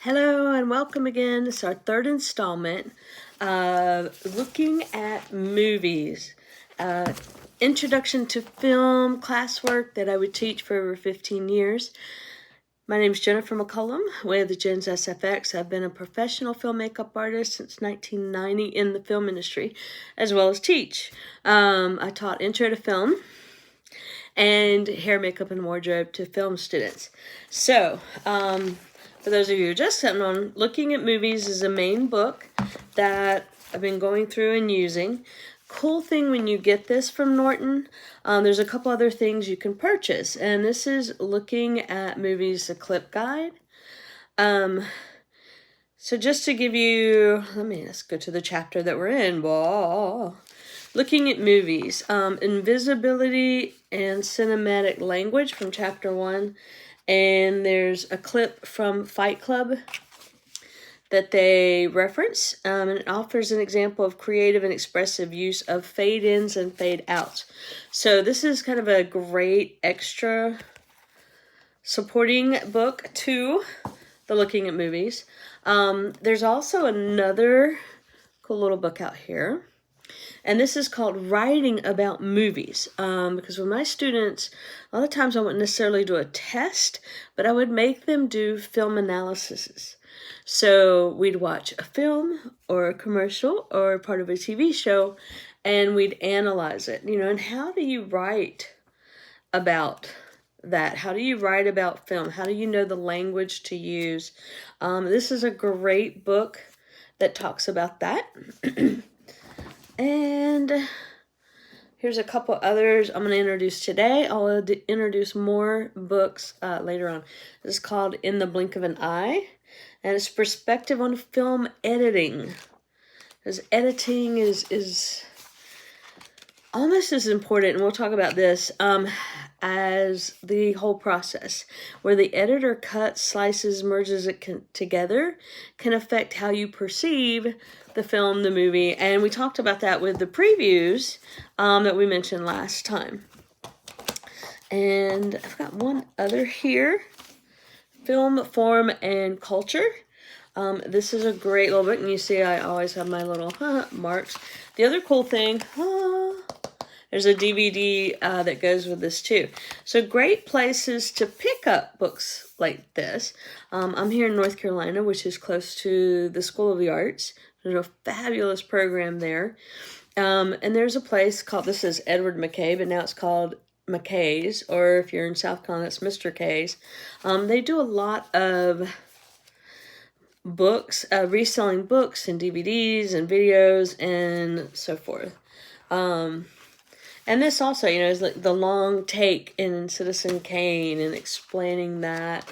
Hello and welcome again. This is our third installment of looking at movies. Introduction to film classwork that I would teach for over 15 years. My name is Jennifer McCullum with Jen's SFX. I've been a professional film makeup artist since 1990 in the film industry, as well as teach. I taught intro to film and hair, makeup, and wardrobe to film students. So, for those of you who are just sitting on, Looking at Movies is a main book that I've been going through and using. Cool thing when you get this from Norton, there's a couple other things you can purchase. And this is Looking at Movies, a clip guide. So just to give you, let's go to the chapter that we're in. Whoa. Looking at Movies, Invisibility and Cinematic Language from chapter 1. And there's a clip from Fight Club that they reference, and it offers an example of creative and expressive use of fade-ins and fade-outs. So this is kind of a great extra supporting book to the Looking at Movies. There's also another cool little book out here. And this is called Writing About Movies, because with my students, a lot of times I wouldn't necessarily do a test, but I would make them do film analyses. So we'd watch a film or a commercial or part of a TV show, and we'd analyze it, and how do you write about that? How do you write about film? How do you know the language to use? This is a great book that talks about that. And here's a couple others I'm going to introduce today. I'll introduce more books later on. This is called In the Blink of an Eye, and it's perspective on film editing. Because editing is almost as important, and we'll talk about this, as the whole process. Where the editor cuts, slices, merges it together can affect how you perceive the film, the movie, and we talked about that with the previews that we mentioned last time. And I've got one other here, Film, Form, and Culture. This is a great little book, and you see I always have my little marks. The other cool thing, there's a DVD that goes with this too. So great places to pick up books like this. I'm here in North Carolina, which is close to the School of the Arts. There's a fabulous program there. And there's a place called, this is Edward McKay, but now it's called McKay's, or if you're in South Carolina, it's Mr. K's. They do a lot of books, reselling books and DVDs and videos and so forth. And this also, is like the long take in Citizen Kane and explaining that.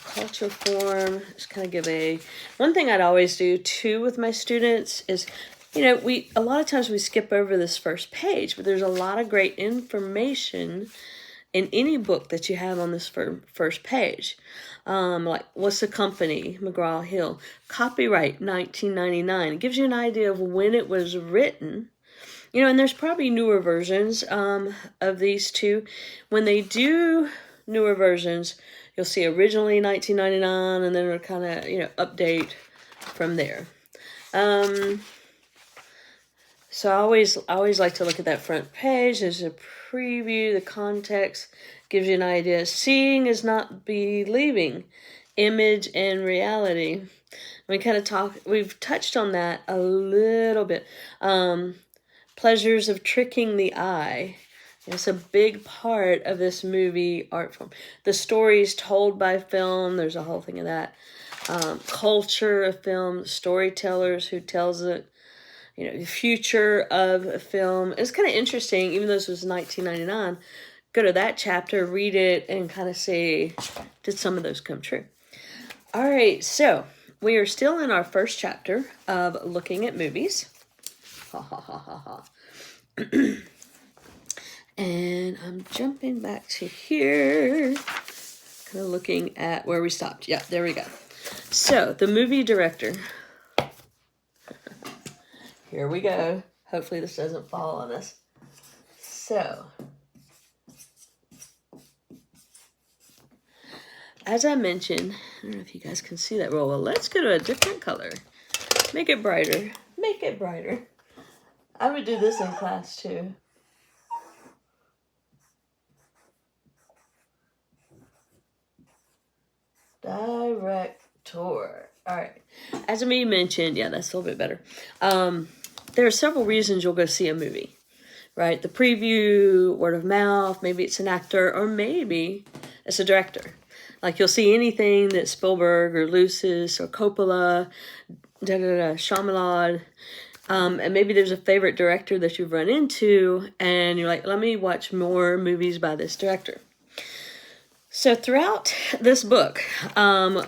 Culture, form, just kind of give one thing I'd always do too with my students is, a lot of times we skip over this first page, but there's a lot of great information in any book that you have on this first page. Like, what's the company? McGraw-Hill. Copyright, 1999. It gives you an idea of when it was written. And there's probably newer versions of these two. When they do newer versions, you'll see originally 1999, and then it'll kind of, update from there. So I always like to look at that front page. There's a preview, the context gives you an idea. Seeing is not believing, image and reality. We've touched on that a little bit. Pleasures of tricking the eye. It's a big part of this movie art form. The stories told by film, there's a whole thing of that. Culture of film, storytellers who tells it, the future of a film. It's kind of interesting, even though this was 1999, go to that chapter, read it, and kind of see, did some of those come true? All right, so we are still in our first chapter of Looking at Movies. Ha ha ha ha ha. And I'm jumping back to here, kind of looking at where we stopped. Yeah, there we go. So, the movie director. Here we go. Hopefully this doesn't fall on us. So, as I mentioned, I don't know if you guys can see that real well. Let's go to a different color. Make it brighter. Make it brighter. I would do this in class too. Director. All right. As Ami mentioned, yeah, that's a little bit better. There are several reasons you'll go see a movie, right? The preview, word of mouth, maybe it's an actor, or maybe it's a director. Like you'll see anything that Spielberg or Lucis or Coppola, Shyamalan, and maybe there's a favorite director that you've run into, and you're like, let me watch more movies by this director. So throughout this book,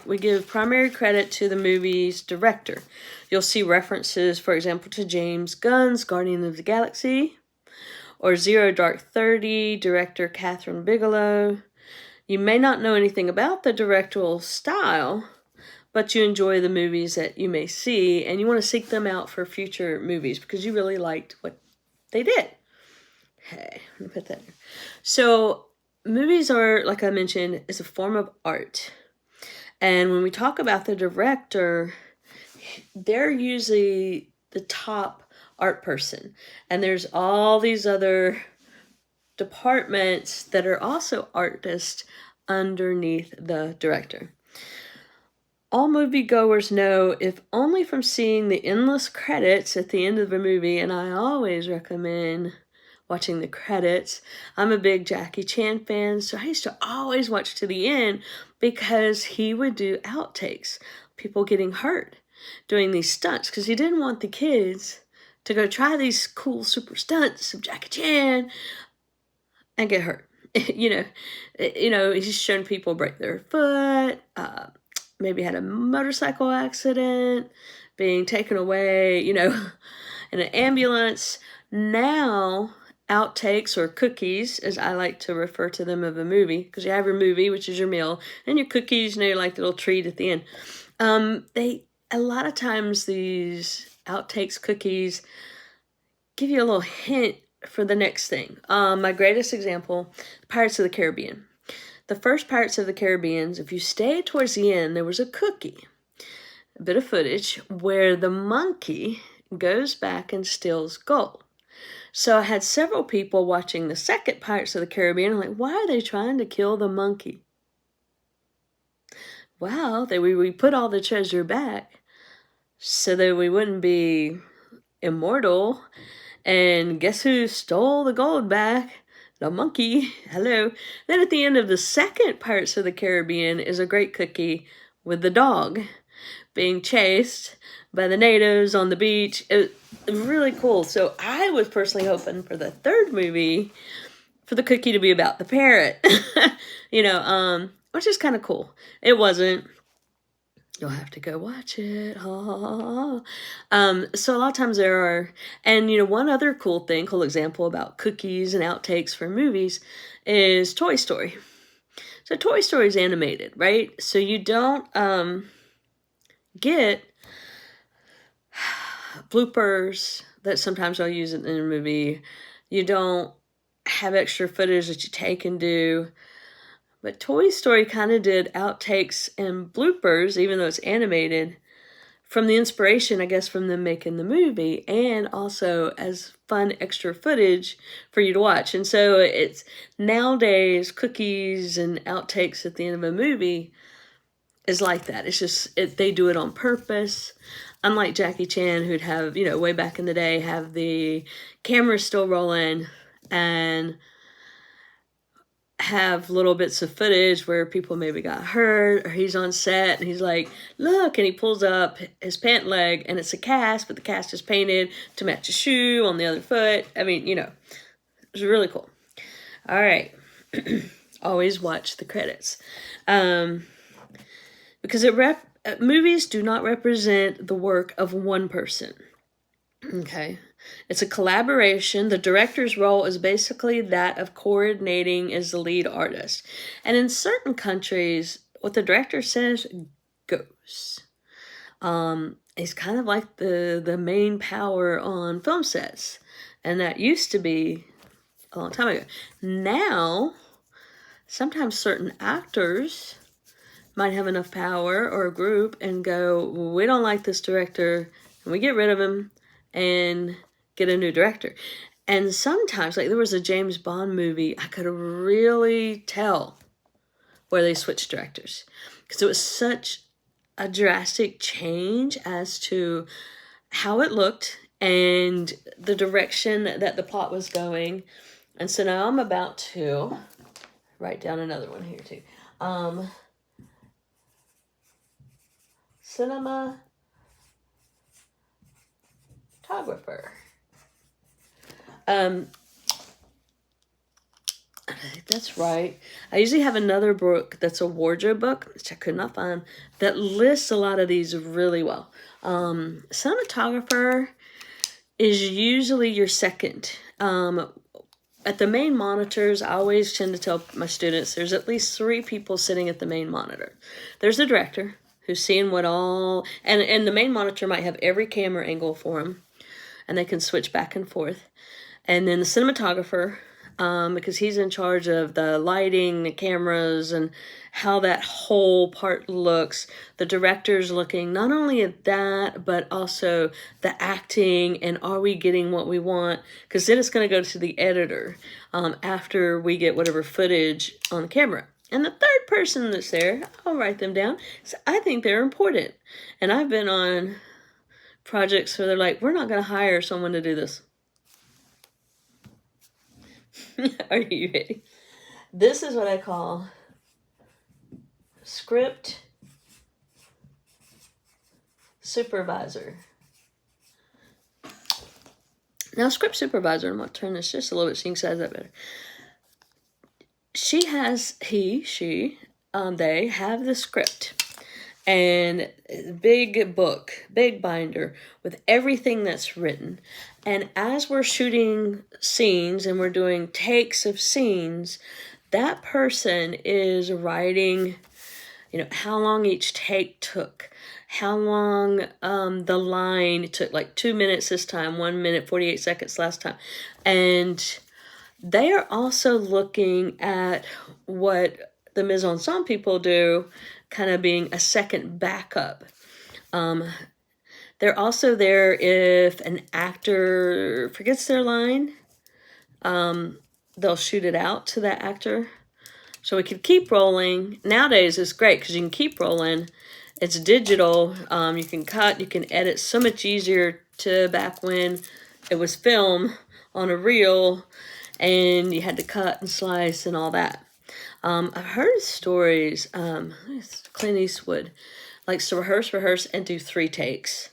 we give primary credit to the movie's director. You'll see references, for example, to James Gunn's Guardians of the Galaxy, or Zero Dark 30, director Catherine Bigelow. You may not know anything about the directorial style, but you enjoy the movies that you may see, and you want to seek them out for future movies because you really liked what they did. Okay, let me put that in. So movies are, like I mentioned, is a form of art. And when we talk about the director, they're usually the top art person. And there's all these other departments that are also artists underneath the director. All moviegoers know, if only from seeing the endless credits at the end of a movie, and I always recommend watching the credits. I'm a big Jackie Chan fan, so I used to always watch to the end because he would do outtakes, people getting hurt doing these stunts, because he didn't want the kids to go try these cool super stunts of Jackie Chan and get hurt. you know, he's shown people break their foot, maybe had a motorcycle accident, being taken away, in an ambulance. Now, outtakes, or cookies, as I like to refer to them, of a movie, because you have your movie, which is your meal, and your cookies, you're like the little treat at the end. A lot of times these outtakes, cookies, give you a little hint for the next thing. My greatest example, Pirates of the Caribbean. The first Pirates of the Caribbean, if you stay towards the end, there was a cookie, a bit of footage, where the monkey goes back and steals gold. So I had several people watching the second Pirates of the Caribbean. I'm like, why are they trying to kill the monkey? Well, we put all the treasure back so that we wouldn't be immortal. And guess who stole the gold back? The monkey. Hello. Then at the end of the second Pirates of the Caribbean is a great cookie with the dog being chased by the natives on the beach. It was really cool. So I was personally hoping for the third movie for the cookie to be about the parrot, which is kind of cool. It wasn't. You'll have to go watch it. So a lot of times there are, and one other cool example about cookies and outtakes for movies is Toy Story. So Toy Story is animated, right? So you don't get bloopers that sometimes I'll use in a movie. You don't have extra footage that you take and do. But Toy Story kind of did outtakes and bloopers, even though it's animated, from the inspiration, I guess, from them making the movie, and also as fun extra footage for you to watch. And so it's nowadays, cookies and outtakes at the end of a movie is like that. It's just, they do it on purpose. Unlike Jackie Chan, who'd have, way back in the day, have the camera still rolling and have little bits of footage where people maybe got hurt, or he's on set and he's like, look, and he pulls up his pant leg and it's a cast, but the cast is painted to match a shoe on the other foot. I mean, it's really cool. All right. Always watch the credits. Because movies do not represent the work of one person. Okay. It's a collaboration. The director's role is basically that of coordinating as the lead artist. And in certain countries, what the director says goes. He's kind of like the main power on film sets. And that used to be a long time ago. Now, sometimes certain actors might have enough power, or a group, and go, we don't like this director, and we get rid of him and get a new director. And sometimes, like there was a James Bond movie, I could really tell where they switched directors, because it was such a drastic change as to how it looked and the direction that the plot was going. And so now I'm about to write down another one here too. Cinematographer. I think that's right. I usually have another book that's a wardrobe book, which I could not find, that lists a lot of these really well. Cinematographer is usually your second. At the main monitors, I always tend to tell my students there's at least 3 people sitting at the main monitor. There's the director, who's seeing what all, and the main monitor might have every camera angle for them, and they can switch back and forth. And then the cinematographer, because he's in charge of the lighting, the cameras, and how that whole part looks. The director's looking not only at that, but also the acting, and are we getting what we want? Because then it's going to go to the editor after we get whatever footage on the camera. And the third person that's there, I'll write them down, so I think they're important. And I've been on projects where they're like, we're not going to hire someone to do this. Are you ready? This is what I call script supervisor. Now, script supervisor, I'm going to turn this just a little bit so you can size that better. She, they have the script. And big book, big binder with everything that's written. And as we're shooting scenes and we're doing takes of scenes, that person is writing, how long each take took, how long the line took, like 2 minutes this time, 1 minute, 48 seconds last time. And they are also looking at what the mise en scène people do, kind of being a second backup. They're also there if an actor forgets their line. They'll shoot it out to that actor. So we can keep rolling. Nowadays it's great because you can keep rolling. It's digital. You can cut, you can edit, so much easier to back when it was film on a reel and you had to cut and slice and all that. I've heard stories, Clint Eastwood likes to rehearse, and do 3 takes.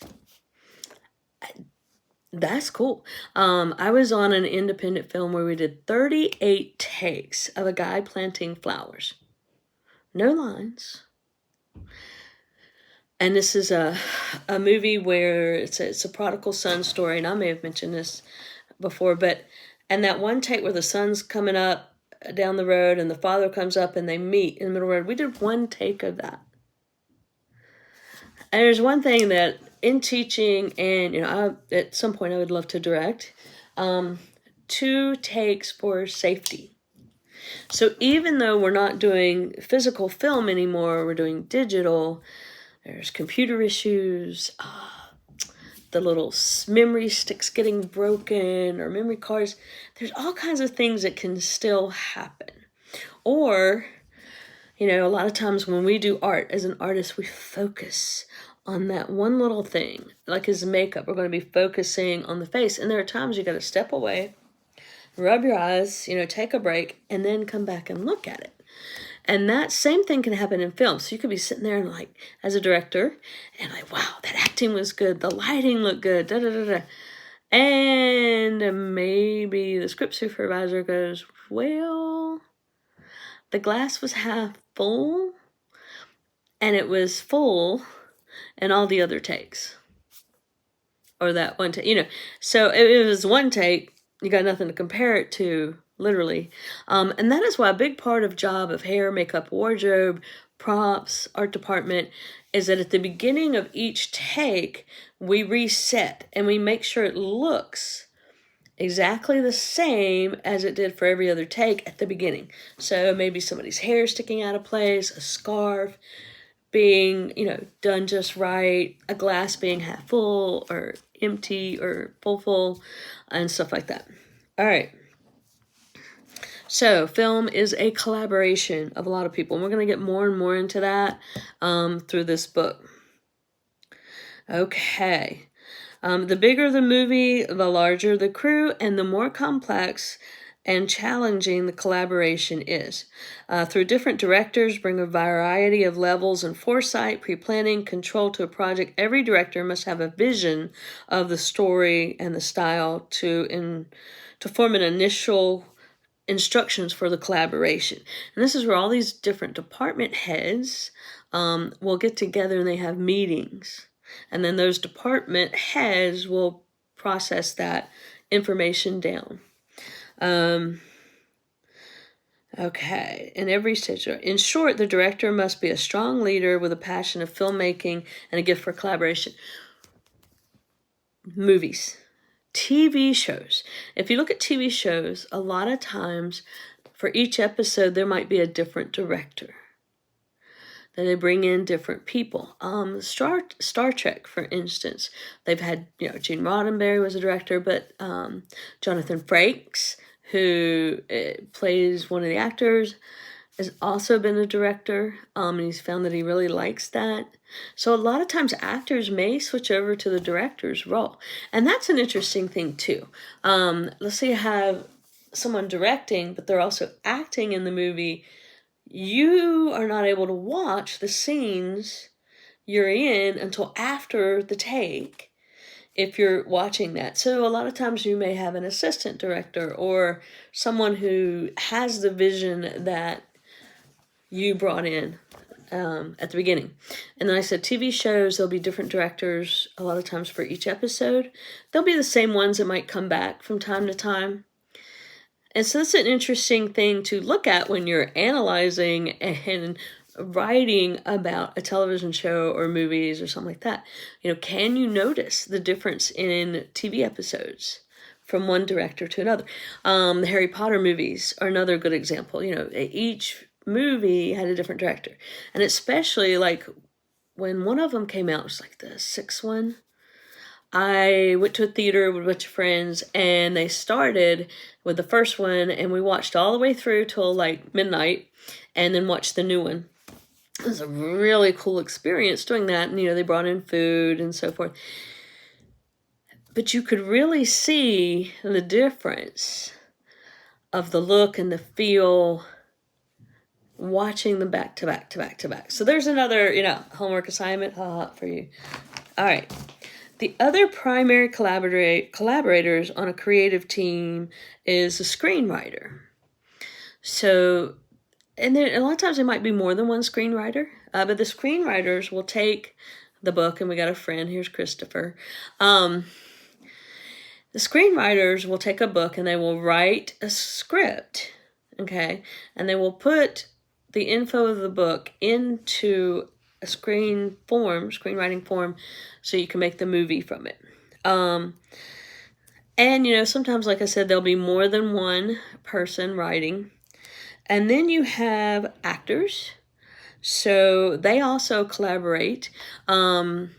That's cool. I was on an independent film where we did 38 takes of a guy planting flowers. No lines. And this is a movie where it's a prodigal son story, and I may have mentioned this before, and that one take where the son's coming up down the road and the father comes up and they meet in the middle of the road. We did 1 take of that. And there's one thing that in teaching, and at some point I would love to direct, 2 takes for safety. So even though we're not doing physical film anymore, we're doing digital, there's computer issues, the little memory sticks getting broken, or memory cards. There's all kinds of things that can still happen. Or, a lot of times when we do art, as an artist, we focus on that one little thing. Like as makeup, we're going to be focusing on the face. And there are times you got to step away, rub your eyes, take a break, and then come back and look at it. And that same thing can happen in film. So you could be sitting there and as a director, and wow, that acting was good. The lighting looked good. Da, da, da, da. And maybe the script supervisor goes, well, the glass was half full, and it was full in all the other takes. Or that one take, So it was 1 take, you got nothing to compare it to, literally. And that is why a big part of job of hair, makeup, wardrobe, props, art department is that at the beginning of each take, we reset and we make sure it looks exactly the same as it did for every other take at the beginning. So maybe somebody's hair sticking out of place, a scarf, being, done just right, a glass being half full or empty or full, and stuff like that. All right. So film is a collaboration of a lot of people. And we're going to get more and more into that through this book. Okay. The bigger the movie, the larger the crew, and the more complex and challenging the collaboration is. Through different directors, bring a variety of levels and foresight, pre-planning, control to a project. Every director must have a vision of the story and the style to form an initial instructions for the collaboration. And this is where all these different department heads will get together and they have meetings. And then those department heads will process that information down. Okay, in every stage. In short, the director must be a strong leader with a passion of filmmaking and a gift for collaboration. Movies. TV shows. If you look at TV shows, a lot of times for each episode, there might be a different director. Then they bring in different people. Star Trek, for instance, they've had, Gene Roddenberry was a director, but Jonathan Frakes, who plays one of the actors, has also been a director, and he's found that he really likes that. So a lot of times actors may switch over to the director's role. And that's an interesting thing too. Let's say you have someone directing, but they're also acting in the movie. You are not able to watch the scenes you're in until after the take, if you're watching that. So a lot of times you may have an assistant director or someone who has the vision that you brought in at the beginning. And then I said TV shows, there'll be different directors a lot of times for each episode. They'll be the same ones that might come back from time to time. And so that's an interesting thing to look at when you're analyzing and writing about a television show or movies or something like that. Can you notice the difference in TV episodes from one director to another? The Harry Potter movies are another good example. Each movie had a different director. And especially like when one of them came out, it was like the sixth one. I went to a theater with a bunch of friends and they started with the first one and we watched all the way through till like midnight and then watched the new one. It was a really cool experience doing that. And, they brought in food and so forth. But you could really see the difference of the look and the feel watching them back to back to back to back. So there's another, homework assignment for you. All right. The other primary collaborators on a creative team is a screenwriter. So, and then a lot of times there might be more than one screenwriter, but the screenwriters will take the book, and we got a friend, here's Christopher. The screenwriters will take a book and they will write a script, okay? And they will put the info of the book into a screenwriting form, so you can make the movie from it. And, sometimes, like I said, there'll be more than one person writing. And then you have actors. So they also collaborate. Doing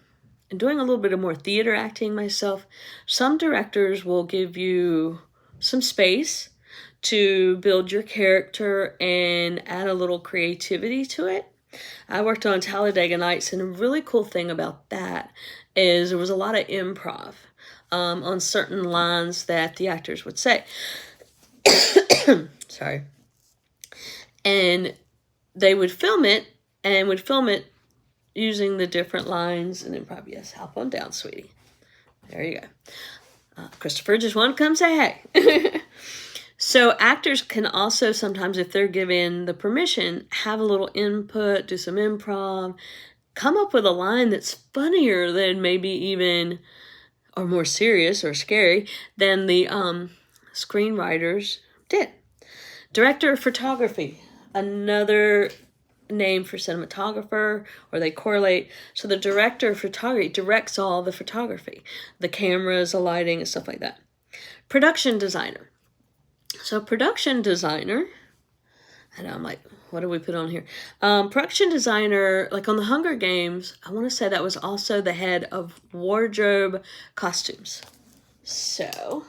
a little bit of more theater acting myself. Some directors will give you some space to build your character and add a little creativity to it. I worked on Talladega Nights, and a really cool thing about that is there was a lot of improv on certain lines that the actors would say. Sorry. And they would film it, using the different lines and improv. Yes, hop on down, sweetie. There you go. Christopher just wanted to come say hey. So actors can also sometimes, if they're given the permission, have a little input, do some improv, come up with a line that's funnier than maybe even, or more serious or scary than the screenwriters did. Director of photography, another name for cinematographer, or they correlate. So the director of photography directs all the photography, the cameras, the lighting, and stuff like that. Production designer. So production designer I know, I'm like, what do we put on here? Production designer, like on the Hunger Games, I want to say that was also the head of wardrobe costumes. So,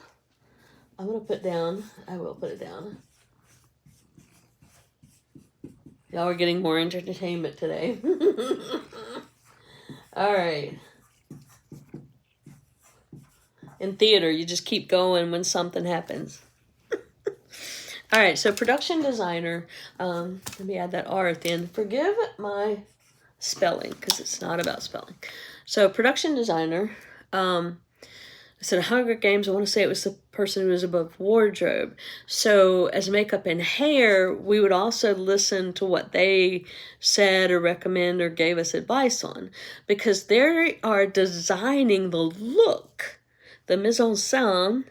I'm going to put down, I will put it down. Y'all are getting more entertainment today. All right. In theater, you just keep going when something happens. All right, so production designer, let me add that R at the end. Forgive my spelling, because it's not about spelling. So production designer, I said Hunger Games, I want to say it was the person who was above wardrobe. So as makeup and hair, we would also listen to what they said or recommend or gave us advice on, because they are designing the look, the mise en scène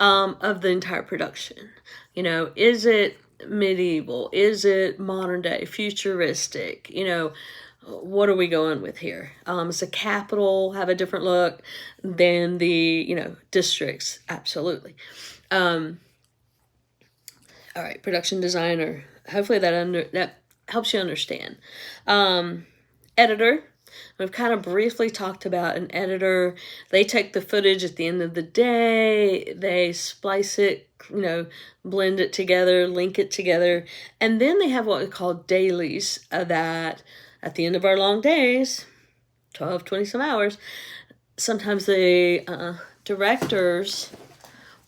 of the entire production. You know, is it medieval? Is it modern day, futuristic? You know, what are we going with here? Does the Capitol have a different look than the, you know, districts? Absolutely. All right, production designer. Hopefully that helps you understand. Editor. We've kind of briefly talked about an editor. They take the footage at the end of the day, they splice it, you know, blend it together, link it together, and then they have what we call dailies that at the end of our long days, 12, 20 some hours, sometimes the directors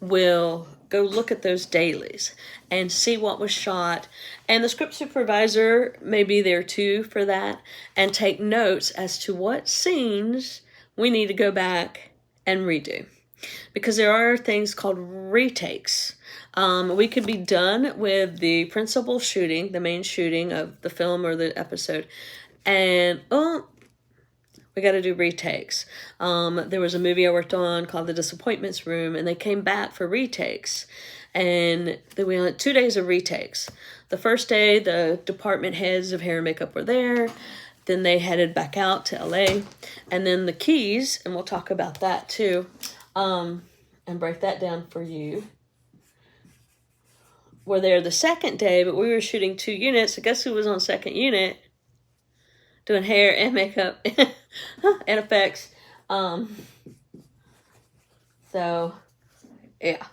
will go look at those dailies and see what was shot. And the script supervisor may be there too for that and take notes as to what scenes we need to go back and redo. Because there are things called retakes. We could be done with the principal shooting, the main shooting of the film or the episode, and we got to do retakes. There was a movie I worked on called The Disappointments Room, and they came back for retakes. And then we had 2 days of retakes. The first day, the department heads of hair and makeup were there. Then they headed back out to LA. And then the keys, and we'll talk about that too, and break that down for you, were there the second day, but we were shooting 2 units. So guess who was on second unit? Doing hair and makeup and effects. So, yeah.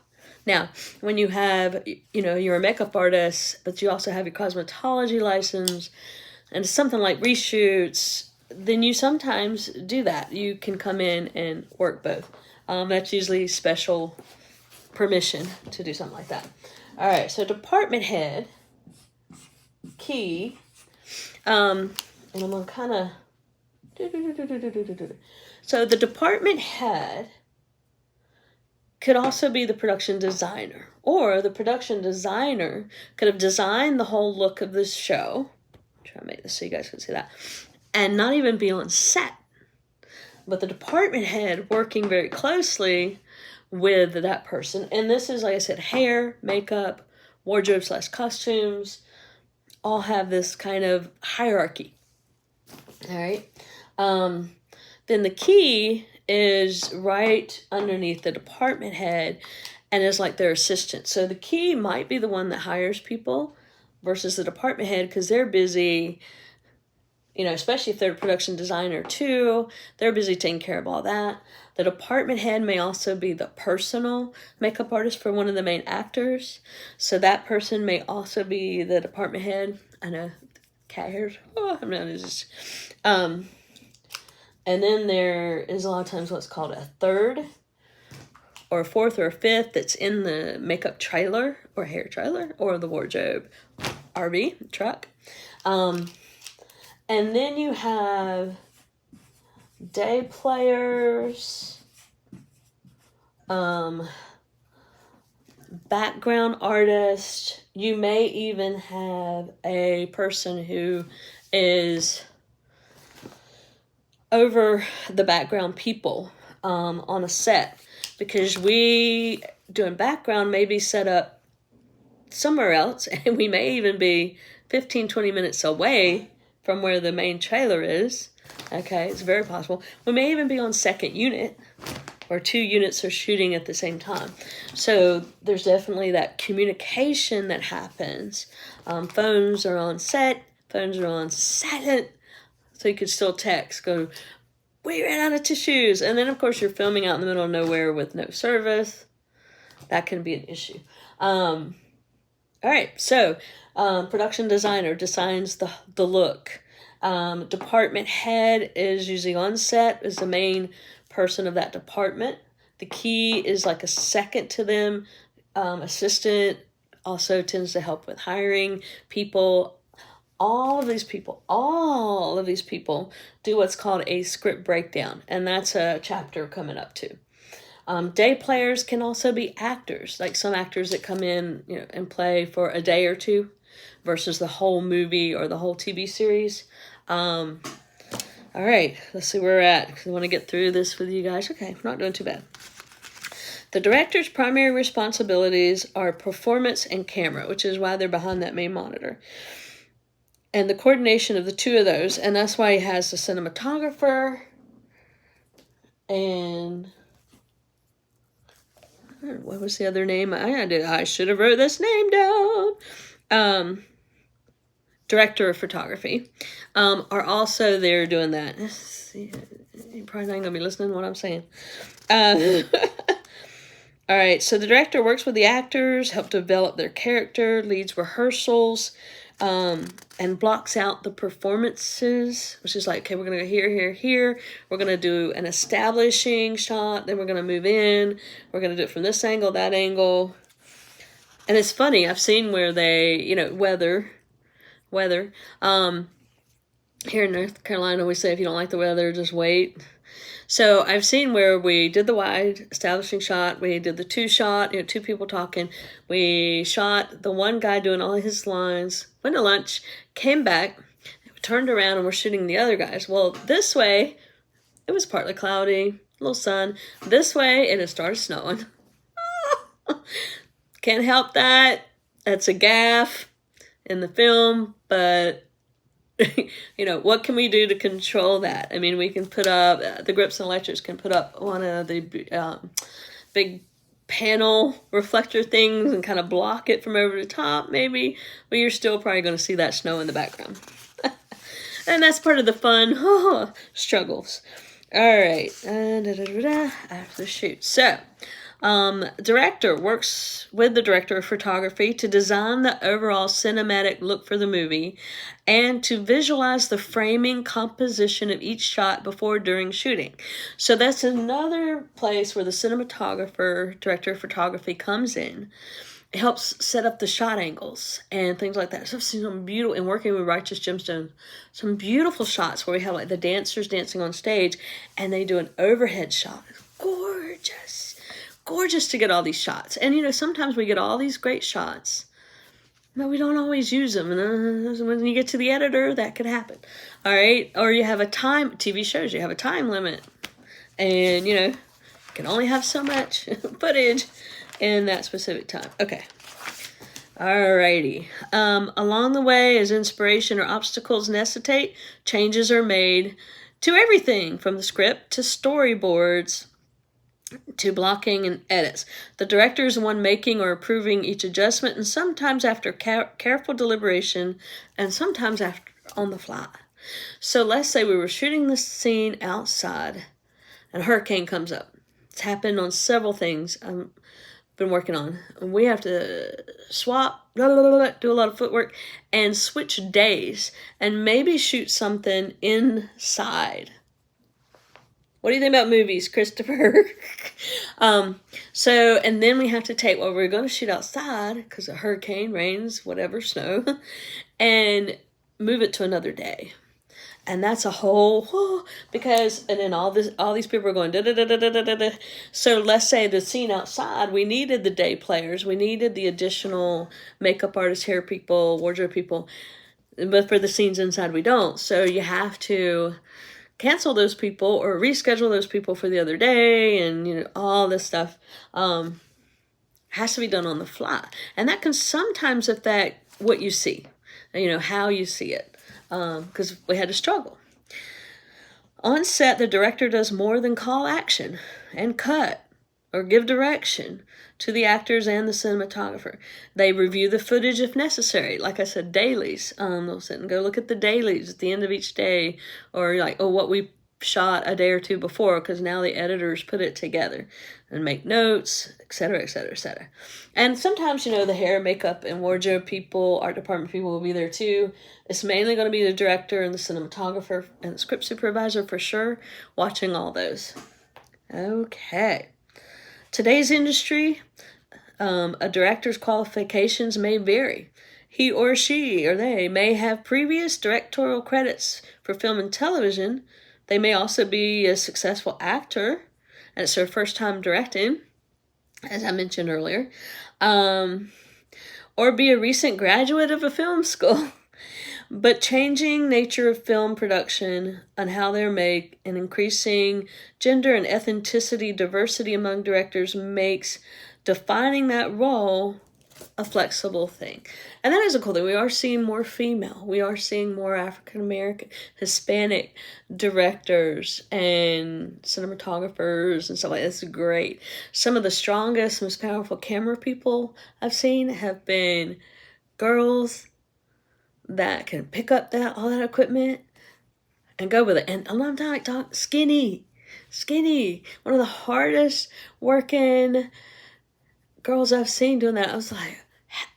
Now, when you have, you know, you're a makeup artist, but you also have your cosmetology license and something like reshoots, then you sometimes do that. You can come in and work both. That's usually special permission to do something like that. All right, so department head, key, and I'm going to kind of, so the department head could also be the production designer, or the production designer could have designed the whole look of this show. Try to make this so you guys can see that, and not even be on set, but the department head working very closely with that person. And this is, like I said, hair, makeup, wardrobe / costumes, all have this kind of hierarchy. All right. Then the key is right underneath the department head and is like their assistant. So the key might be the one that hires people versus the department head, because they're busy, you know, especially if they're a production designer too, they're busy taking care of all that. The department head may also be the personal makeup artist for one of the main actors. So that person may also be the department head. I know, cat hairs. Oh, I'm not just. And then there is a lot of times what's called a third or a fourth or a fifth that's in the makeup trailer or hair trailer or the wardrobe RV truck. And then you have day players, background artist. You may even have a person who is over the background people on a set, because we doing background may be set up somewhere else, and we may even be 15-20 minutes away from where the main trailer is. Okay, it's very possible. We may even be on second unit. or 2 units are shooting at the same time. So there's definitely that communication that happens. Phones are on set, phones are on silent, so you could still text, go, we ran out of tissues. And then, of course, you're filming out in the middle of nowhere with no service. That can be an issue. All right, so production designer designs the look. Department head is usually on set, is the main person of that department. The key is like a second to them. Assistant also tends to help with hiring people. All of these people do what's called a script breakdown, and that's a chapter coming up too. Day players can also be actors, like some actors that come in, and play for a day or two versus the whole movie or the whole TV series. All right, let's see where we're at, because I want to get through this with you guys. Okay, I'm not doing too bad. The director's primary responsibilities are performance and camera, which is why they're behind that main monitor. And the coordination of the two of those, and that's why he has the cinematographer and what was the other name? I should have wrote this name down. Director of photography are also there doing that. You're probably not going to be listening to what I'm saying. All right, so the director works with the actors, help develop their character, leads rehearsals, and blocks out the performances, which is like, okay, we're going to go here, here, here. We're going to do an establishing shot. Then we're going to move in. We're going to do it from this angle, that angle. And it's funny. I've seen where they, weather. Here in North Carolina, we say if you don't like the weather, just wait. So I've seen where we did the wide establishing shot, we did the 2 shot, 2 people talking. We shot the one guy doing all his lines, went to lunch, came back, turned around, and we're shooting the other guys. Well, this way, it was partly cloudy, a little sun. This way, it had started snowing. Can't help that. That's a gaffe in the film, but what can we do to control that? I mean, we can put up, the grips and electrics can put up one of the big panel reflector things and kind of block it from over the top, maybe, but you're still probably going to see that snow in the background. And that's part of the fun struggles. All right, after the shoot. So, director works with the director of photography to design the overall cinematic look for the movie and to visualize the framing composition of each shot before, during shooting. So that's another place where the cinematographer, director of photography comes in. It helps set up the shot angles and things like that. So I've seen some beautiful, and working with Righteous Gemstones, some beautiful shots where we have like the dancers dancing on stage and they do an overhead shot. Gorgeous to get all these shots. And sometimes we get all these great shots, but we don't always use them. And when you get to the editor, that could happen. All right. Or you have TV shows, you have a time limit. And, you can only have so much footage in that specific time. Okay. Alrighty. Along the way, as inspiration or obstacles necessitate, changes are made to everything from the script to storyboards to blocking and edits. The director is the one making or approving each adjustment, and sometimes after careful deliberation, and sometimes after on the fly. So let's say we were shooting this scene outside, and a hurricane comes up. It's happened on several things I've been working on. We have to swap, do a lot of footwork, and switch days, and maybe shoot something inside. What do you think about movies, Christopher? And then we have to take, we're going to shoot outside because of hurricane, rains, whatever, snow, and move it to another day. And that's a whole, and then all these people are going, da, da, da, da, da, da, da. So let's say the scene outside, we needed the day players, we needed the additional makeup artists, hair people, wardrobe people, but for the scenes inside, we don't. So you have to cancel those people or reschedule those people for the other day, and all this stuff has to be done on the fly, and that can sometimes affect what you see, how you see it, because we had to struggle. On set, the director does more than call action and cut or give direction to the actors and the cinematographer. They review the footage if necessary. Like I said, dailies. They'll sit and go look at the dailies at the end of each day, or like, oh, what we shot a day or two before, because now the editors put it together and make notes, etc., etc., etc. And sometimes, the hair, makeup, and wardrobe people, art department people will be there too. It's mainly going to be the director and the cinematographer and the script supervisor for sure, watching all those. Okay. Today's industry, a director's qualifications may vary. He or she or they may have previous directorial credits for film and television. They may also be a successful actor, and it's their first time directing, as I mentioned earlier, or be a recent graduate of a film school. But changing nature of film production and how they're made, and increasing gender and ethnicity diversity among directors makes defining that role a flexible thing. And that is a cool thing. We are seeing more female. We are seeing more African American, Hispanic directors and cinematographers and stuff like that. It's great. Some of the strongest, most powerful camera people I've seen have been girls that can pick up all that equipment and go with it. And I'm not talking skinny. One of the hardest working girls I've seen doing that. I was like,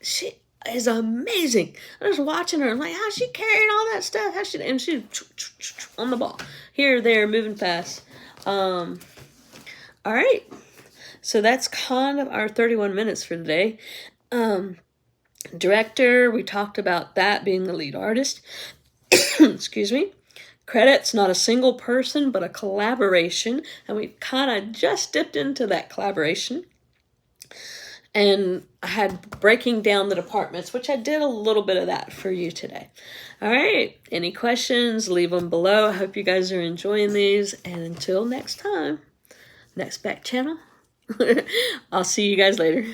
she is amazing. I was watching her. I'm like, how's she carrying all that stuff? And she's on the ball. Here, there, moving fast. All right. So that's kind of our 31 minutes for today. Director, we talked about that being the lead artist. Excuse me. Credits, not a single person, but a collaboration. And we kind of just dipped into that collaboration. And I had breaking down the departments, which I did a little bit of that for you today. All right. Any questions, leave them below. I hope you guys are enjoying these. And until next time, next back channel, I'll see you guys later.